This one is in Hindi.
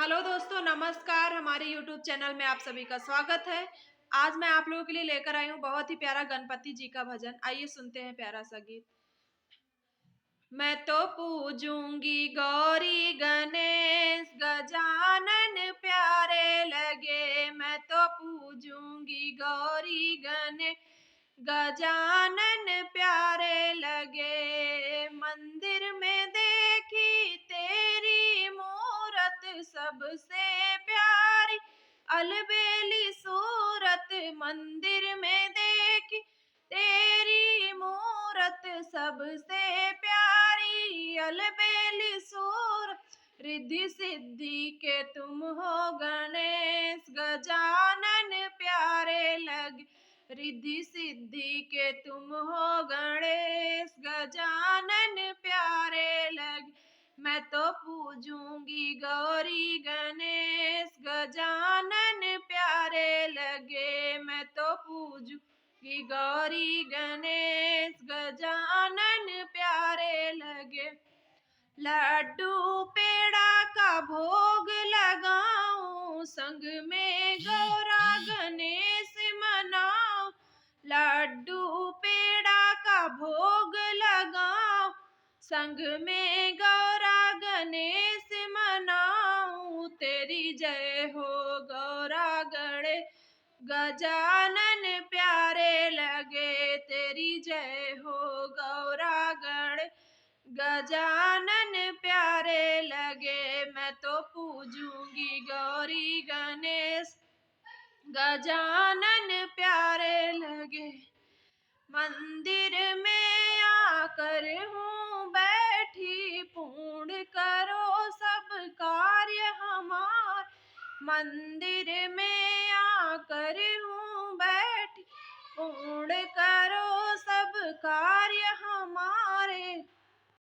हेलो दोस्तों, नमस्कार। हमारे YouTube चैनल में आप सभी का स्वागत है। आज मैं आप लोगों के लिए लेकर आई हूँ बहुत ही प्यारा गणपति जी का भजन। आइए सुनते हैं प्यारा सा गीत। मैं तो पूजूंगी गौरी गणेश गजानन प्यारे लगे। मैं तो पूजूंगी गौरी गणेश गजानन प्यारे लगे। मंदिर में देखी तेरी मूरत सबसे प्यारी, अलबेली सूरत। मंदिर में देखी तेरी मूरत सबसे प्यारी, अलबेली सूरत। रिद्धि सिद्धि के तुम हो गणेश गजानन प्यारे लगे। रिद्धि सिद्धि के तुम हो गणेश गजानन प्यारे लगे। मैं तो पूजूंगी गौरी गणेश गजानन प्यारे लगे। मैं तो पूजूंगी गौरी गणेश गजानन प्यारे लगे। लड्डू पेड़ा का भोग लगाऊं, संग में गौरा गणेश मनाऊं। लड्डू पेड़ा का भोग लगाऊं, संग में गौरा गणेश मनाऊं। तेरी जय हो गौरा गणेश गजानन प्यारे लगे। तेरी जय हो गौरा गणेश गजानन प्यारे लगे। मैं तो पूजूंगी गौरी गणेश गजानन प्यारे लगे। मंदिर में आकर हूँ बैठी, पूर्ण करो सब कार्य हमार। मंदिर में आकर हूँ